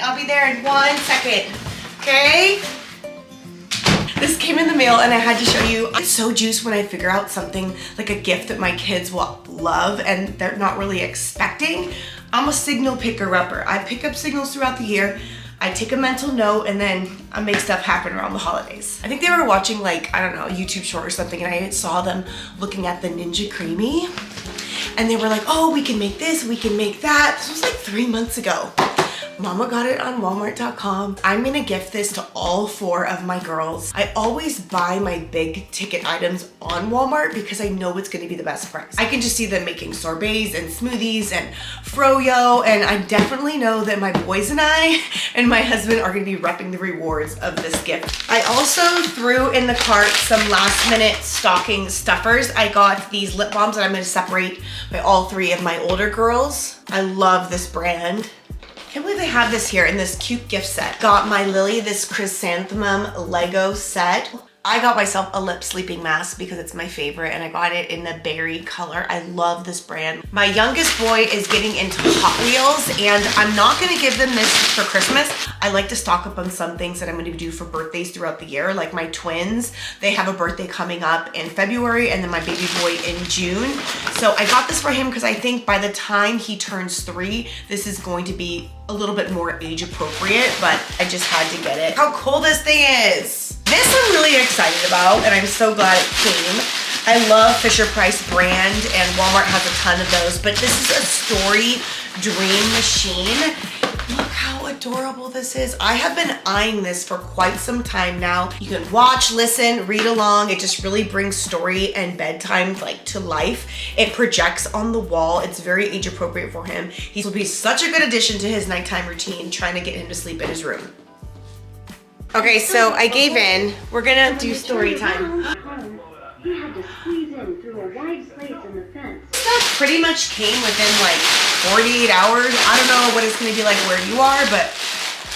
I'll be there in 1 second. Okay? This came in the mail and I had to show you. I'm so juiced when I figure out something like a gift that my kids will love and they're not really expecting. I'm a signal picker-upper. I pick up signals throughout the year. I take a mental note and then I make stuff happen around the holidays. I think they were watching like, I don't know, a YouTube short or something, and I saw them looking at the Ninja Creamy and they were like, oh, we can make this, we can make that. This was like 3 months ago. Mama got it on Walmart.com. I'm gonna gift this to all 4 of my girls. I always buy my big ticket items on Walmart because I know it's gonna be the best price. I can just see them making sorbets and smoothies and froyo, and I definitely know that my boys and I and my husband are gonna be reaping the rewards of this gift. I also threw in the cart some last minute stocking stuffers. I got these lip balms that I'm gonna separate by all 3 of my older girls. I love this brand. Can't believe they have this here in this cute gift set. Got my Lily this Chrysanthemum Lego set. I got myself a lip sleeping mask because it's my favorite and I got it in the berry color. I love this brand. My youngest boy is getting into Hot Wheels and I'm not gonna give them this for Christmas. I like to stock up on some things that I'm gonna do for birthdays throughout the year. Like my twins, they have a birthday coming up in February and then my baby boy in June. So I got this for him because I think by the time he turns 3, this is going to be a little bit more age appropriate, but I just had to get it. How cool this thing is. This I'm really excited about and I'm so glad it came. I love Fisher-Price brand and Walmart has a ton of those, but this is a story dream machine. Look how adorable this is. I have been eyeing this for quite some time now. You can watch, listen, read along. It just really brings story and bedtime like to life. It projects on the wall. It's very age appropriate for him. He will be such a good addition to his nighttime routine, trying to get him to sleep in his room. Okay, so I gave in. We're gonna do story time. He had to squeeze in through a wide place in the fence. Stuff pretty much came within like 48 hours. I don't know what it's gonna be like where you are, but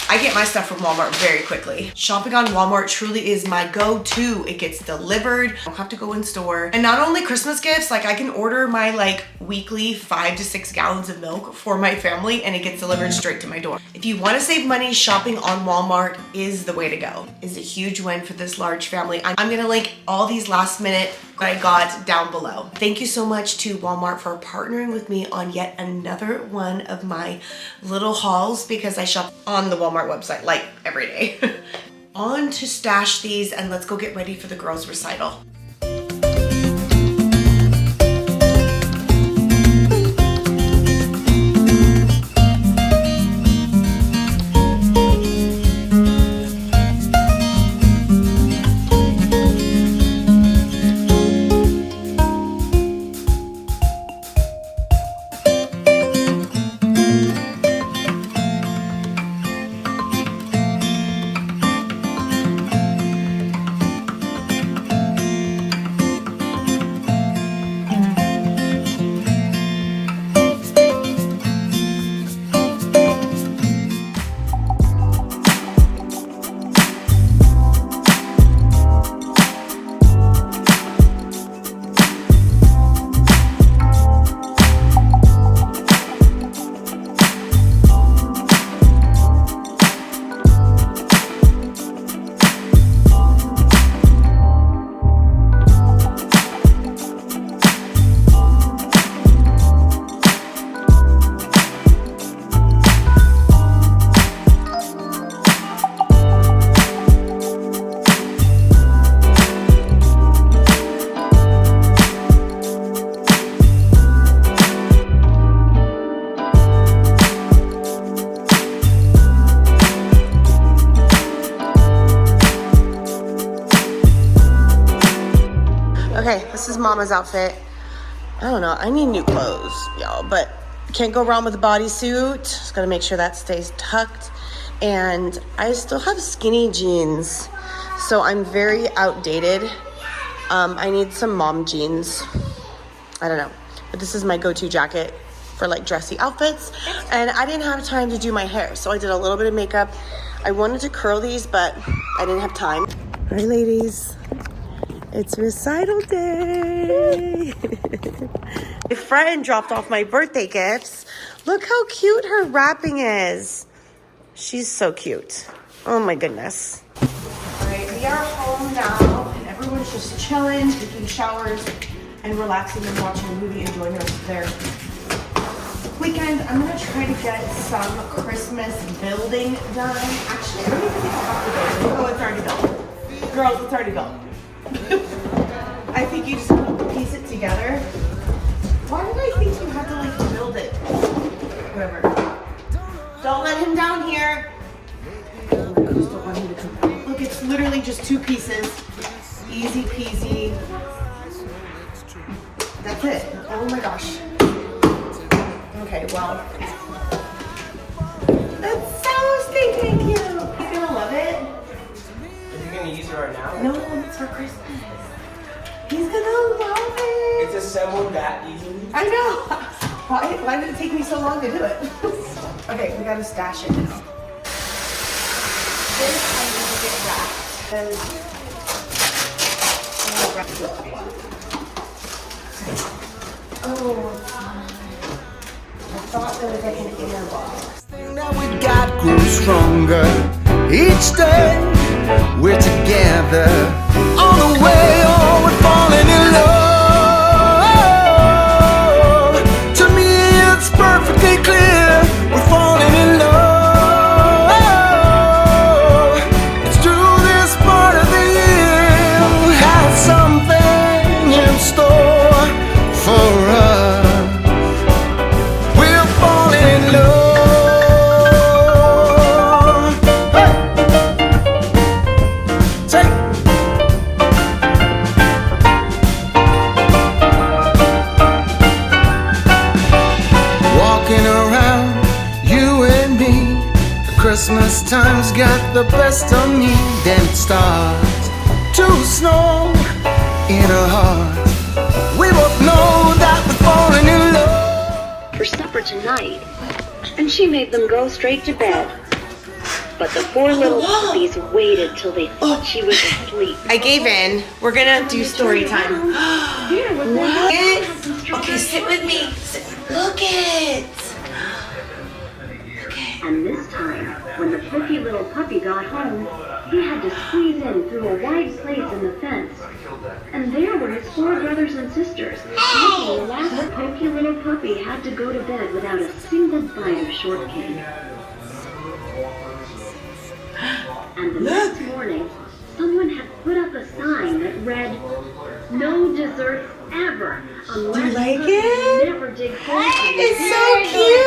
I get my stuff from Walmart very quickly. Shopping on Walmart truly is my go-to. It gets delivered. I don't have to go in store. And not only Christmas gifts, like I can order my like weekly 5 to 6 gallons of milk for my family and it gets delivered straight to my door. If you want to save money, shopping on Walmart is the way to go. It's a huge win for this large family. I'm gonna link all these last minute I got down below. Thank you so much to Walmart for partnering with me on yet another one of my little hauls because I shop on the Walmart website like every day. On to stash these and let's go get ready for the girls' recital. Okay, this is Mama's outfit. I don't know, I need new clothes, y'all, but can't go wrong with a bodysuit. Just gotta make sure that stays tucked. And I still have skinny jeans, so I'm very outdated. I need some mom jeans. I don't know, but this is my go-to jacket for like dressy outfits. And I didn't have time to do my hair, so I did a little bit of makeup. I wanted to curl these, but I didn't have time. All right, ladies. It's recital day. My friend dropped off my birthday gifts. Look how cute her wrapping is. She's so cute. Oh my goodness. All right, we are home now, and everyone's just chilling, taking showers, and relaxing and watching a movie, enjoying their weekend. I'm gonna try to get some Christmas building done. Actually, I don't even think I have to build it. Oh, it's already built. Girls, it's already built. I think you just have to piece it together. Why did I think you had to like build it? Whatever. Don't let him down here. I just don't want him to come down. Look, it's literally just 2 pieces. Easy peasy. That's it. Oh my gosh. Okay, well. That's so stinking cute. He's gonna love it. Are you gonna use it right now? No, it's for Christmas. He's gonna love it. It's assembled that easily? I know. Why did it take me so long to do it? Okay, we gotta stash it now. This I need to get wrapped. Oh, I thought there was like an inner box. That we got grows stronger each day. We're together on the way. Oh, we're falling in love. To me, it's perfectly clear. We're falling in love. It's through this part of the year we have something in store for us. We're falling in love. Christmas time's got the best of me. Then it starts to snow in our hearts. We both know that we're falling in love. For supper tonight, and she made them go straight to bed. But the 4 little puppies waited till they thought she was asleep. I gave in. We're gonna do story time. What? Okay, sit with me. Look it. And this time, when the perky little puppy got home, he had to squeeze in through a wide slate in the fence. And there were his 4 brothers and sisters, making the last poky little puppy had to go to bed without a single bite of shortcake. And the next morning, someone had put up a sign that read, "No desserts ever, unless Do you like puppies it? never dig holes in It's the so cute.